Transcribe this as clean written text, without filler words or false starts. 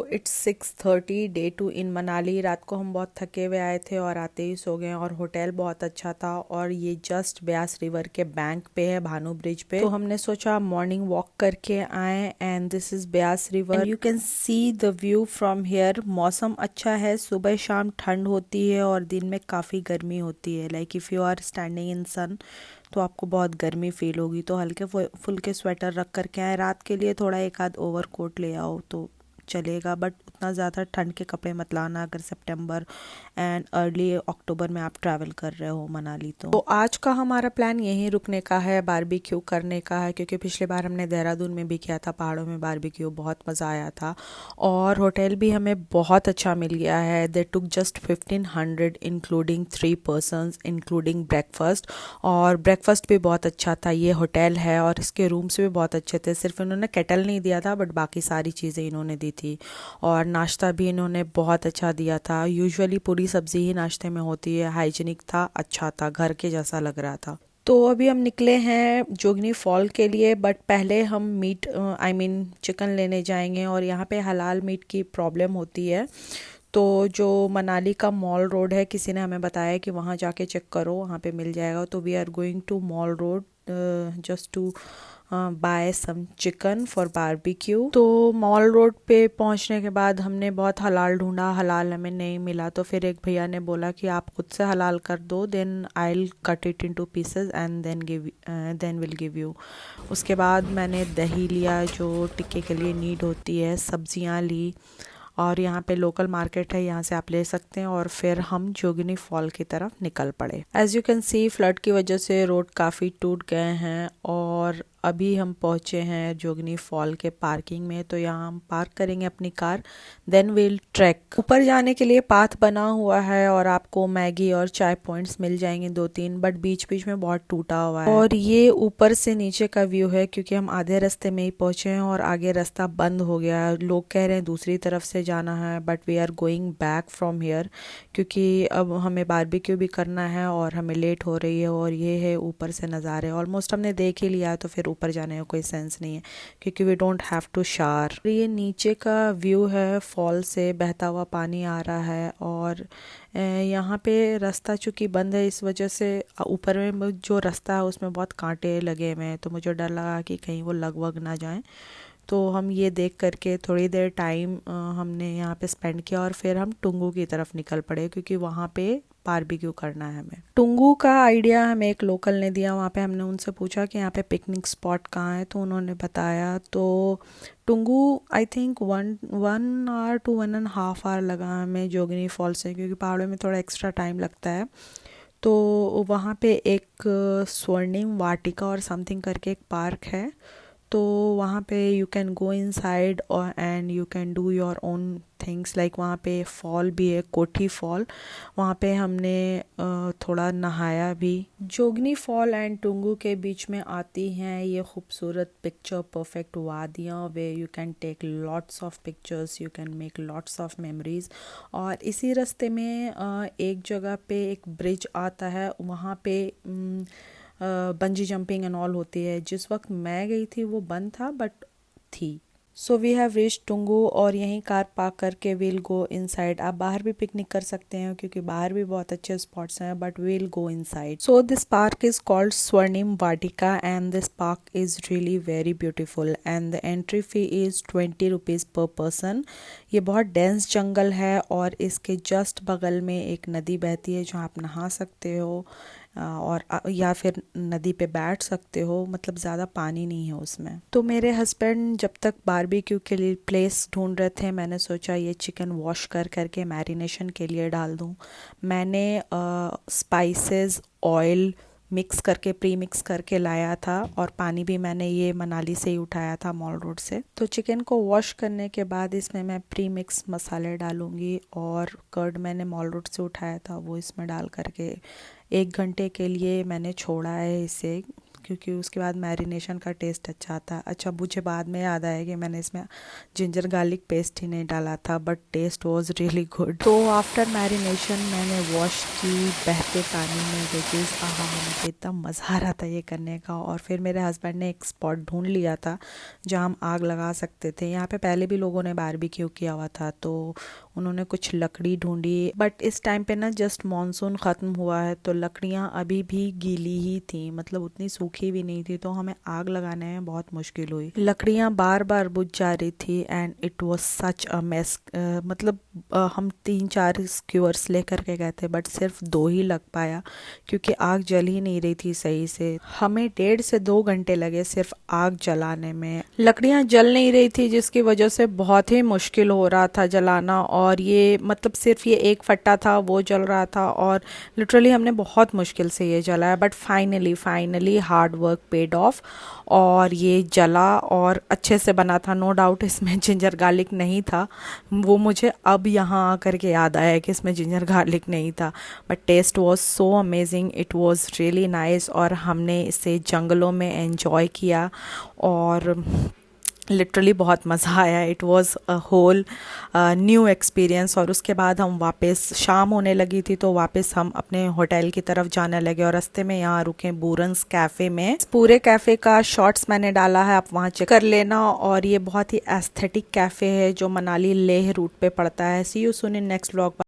It's 6:30 day 2 इन मनाली। रात को हम बहुत थके हुए आए थे और आते ही सो गए और होटल बहुत अच्छा था और ये जस्ट ब्यास रिवर के बैंक पे है, भानु ब्रिज पे। तो हमने सोचा मॉर्निंग वॉक करके आए and this is Beas river. You can see the view from here. मौसम अच्छा है, सुबह शाम ठंड होती है और दिन में काफ़ी गर्मी होती है। Like if you are standing in sun तो आपको बहुत गर्मी फील होगी, तो हल्के फुल्के स्वेटर रख करके आए। रात के लिए थोड़ा एक आध ओवर कोट ले आओ तो चलेगा, बट उतना ज़्यादा ठंड के कपड़े मत लाना अगर सितंबर एंड अर्ली अक्टूबर में आप ट्रैवल कर रहे हो मनाली। तो आज का हमारा प्लान यहीं रुकने का है, बारबेक्यू करने का है, क्योंकि पिछले बार हमने देहरादून में भी किया था पहाड़ों में बारबेक्यू, बहुत मज़ा आया था और होटल भी हमें बहुत अच्छा मिल गया है। They took just 1500 including 3 persons including breakfast, और ब्रेकफास्ट भी बहुत अच्छा था। ये होटल है और इसके रूम्स भी बहुत अच्छे थे, सिर्फ इन्होंने केटल नहीं दिया था बट बाकी सारी चीज़ें इन्होंने दी थी और नाश्ता भी इन्होंने बहुत अच्छा दिया था। यूजुअली पूरी सब्जी ही नाश्ते में होती है, हाइजीनिक था, अच्छा था, घर के जैसा लग रहा था। तो अभी हम निकले हैं जोगनी फॉल के लिए, बट पहले हम मीट चिकन लेने जाएंगे और यहाँ पे हलाल मीट की प्रॉब्लम होती है। तो जो मनाली का मॉल रोड है, किसी ने हमें बताया कि वहाँ जाके चेक करो, वहाँ पे मिल जाएगा। तो we are going to Mall Road just to buy some chicken for barbecue. तो मॉल रोड पे पहुंचने के बाद हमने बहुत हलाल ढूंढा, हलाल हमें नहीं मिला। तो फिर एक भैया ने बोला कि आप खुद से हलाल कर दो, then I will cut it into pieces and then will give you. उसके बाद मैंने दही लिया जो टिक्के के लिए नीड होती है, सब्जियां ली और यहाँ पे लोकल मार्केट है, यहाँ से आप ले सकते हैं। और फिर हम जोगिनी फॉल की तरफ निकल पड़े। As you can see flood की वजह से रोड काफ़ी टूट गए हैं और अभी हम पहुँचे हैं जोगनी फॉल के पार्किंग में। तो यहाँ हम पार्क करेंगे अपनी कार, देन विल ट्रैक। ऊपर जाने के लिए पाथ बना हुआ है और आपको मैगी और चाय पॉइंट्स मिल जाएंगे 2-3, बट बीच बीच में बहुत टूटा हुआ है। और ये ऊपर से नीचे का व्यू है, क्योंकि हम आधे रास्ते में ही पहुंचे हैं और आगे रास्ता बंद हो गया। लोग कह रहे हैं दूसरी तरफ से जाना है, but we are going back from here, क्योंकि अब हमें बारबेक्यू भी करना है और हमें लेट हो रही है। और ये है ऊपर से नज़ारे, ऑलमोस्ट हमने देख ही लिया है, तो फिर ऊपर जाने का कोई सेंस नहीं है क्योंकि वी डोंट हैव टू शार। ये नीचे का व्यू है, फॉल से बहता हुआ पानी आ रहा है और यहाँ पे रास्ता चूँकि बंद है, इस वजह से ऊपर में जो रास्ता है उसमें बहुत कांटे लगे हुए हैं। तो मुझे डर लगा कि कहीं वो लग वग ना जाएं। तो हम ये देख करके थोड़ी देर टाइम हमने यहाँ पे स्पेंड किया और फिर हम टुंगू की तरफ निकल पड़े, क्योंकि वहाँ पे बारबेक्यू करना है हमें। टुंगू का आइडिया हमें एक लोकल ने दिया। वहाँ पे हमने उनसे पूछा कि यहाँ पे पिकनिक स्पॉट कहाँ है, तो उन्होंने बताया। तो टुंगू आई थिंक 1 to 1.5 hour लगा हमें जोगिनी फॉल से, क्योंकि पहाड़ों में थोड़ा एक्स्ट्रा टाइम लगता है। तो वहाँ पे एक स्वर्णिम वाटिका और समथिंग करके एक पार्क है, तो वहाँ पे यू कैन गो इनसाइड और and you can do your own things. Like वहाँ पे फॉल भी है, कोठी फॉल, वहाँ पे हमने थोड़ा नहाया भी। जोगनी फॉल एंड टुंगू के बीच में आती हैं ये खूबसूरत पिक्चर परफेक्ट वादियाँ, way you can take lots of pictures, you can make lots of memories. और इसी रास्ते में एक जगह पे एक ब्रिज आता है, वहाँ पे बंजी जंपिंग एंड ऑल होती है। जिस वक्त मैं गई थी वो बंद था, बट थी। सो वी हैव रीच्ड टुंगू और यहीं कार पार्क करके वील गो इनसाइड। आप बाहर भी पिकनिक कर सकते हैं क्योंकि बाहर भी बहुत अच्छे स्पॉट्स हैं, but we'll go inside. So this park is called Swarnim Vatika and this park is really very beautiful and the entry fee is 20 rupees per person. ये बहुत डेंस जंगल है और इसके जस्ट बगल में एक नदी बहती है जहाँ आप नहा सकते हो और या फिर नदी पे बैठ सकते हो, मतलब ज़्यादा पानी नहीं है उसमें। तो मेरे हस्बैंड जब तक बारबेक्यू के लिए प्लेस ढूंढ रहे थे, मैंने सोचा ये चिकन वॉश कर करके मैरिनेशन के लिए डाल दूं। मैंने स्पाइसेस ऑयल मिक्स करके प्री मिक्स करके लाया था और पानी भी मैंने ये मनाली से ही उठाया था, मॉल रोड से। तो चिकन को वॉश करने के बाद इसमें मैं प्री मिक्स मसाले डालूंगी और कर्ड मैंने मॉल रोड से उठाया था वो इसमें डाल करके 1 घंटे के लिए मैंने छोड़ा है इसे, क्योंकि उसके बाद मैरिनेशन का टेस्ट अच्छा आता है। अच्छा, मुझे बाद में याद आया कि मैंने इसमें जिंजर गार्लिक पेस्ट ही नहीं डाला था, but taste was really good. तो आफ्टर मैरिनेशन मैंने वॉश की बहते पानी में वेजीज। मुझे इतना मज़ा आ रहा था ये करने का। और फिर मेरे हस्बैंड ने एक स्पॉट ढूंढ लिया था जहाँ हम आग लगा सकते थे। यहाँ पे पहले भी लोगों ने बारबेक्यू किया हुआ था, तो उन्होंने कुछ लकड़ी ढूंढी, बट इस टाइम पे ना जस्ट मॉनसून ख़त्म हुआ है तो लकड़ियाँ अभी भी गीली ही थी, मतलब उतनी सूखी भी नहीं थी, तो हमें आग लगाने में बहुत मुश्किल हुई। लकड़ियाँ बार बार बुझ जा रही थी and it was such a mess. मतलब हम 3-4 स्क्यूअर्स लेकर के गए थे, बट सिर्फ 2 ही लग पाया क्योंकि आग जल ही नहीं रही थी सही से। हमें 1.5 से 2 घंटे लगे सिर्फ आग जलाने में। लकड़ियाँ जल नहीं रही थी जिसकी वजह से बहुत ही मुश्किल हो रहा था जलाना। और ये मतलब सिर्फ ये एक फट्टा था वो जल रहा था और लिटरली हमने बहुत मुश्किल से ये जलाया, but finally hard work paid of और ये जला और अच्छे से बना था। नो डाउट इसमें जिंजर गार्लिक नहीं था, वो मुझे अब यहाँ आकर के याद आया कि इसमें जिंजर गार्लिक नहीं था, but taste was so amazing, it was really nice. और हमने इसे जंगलों में एंजॉय किया और लिटरली बहुत मज़ा आया। It was a whole new experience. और उसके बाद हम वापस, शाम होने लगी थी तो वापस हम अपने होटल की तरफ जाने लगे और रास्ते में यहाँ रुके बूरन्स कैफ़े में। इस पूरे कैफ़े का शॉर्ट्स मैंने डाला है, आप वहाँ चेक कर लेना। और ये बहुत ही एस्थेटिक कैफ़े है जो मनाली लेह रूट पे पड़ता है। See you soon in next vlog.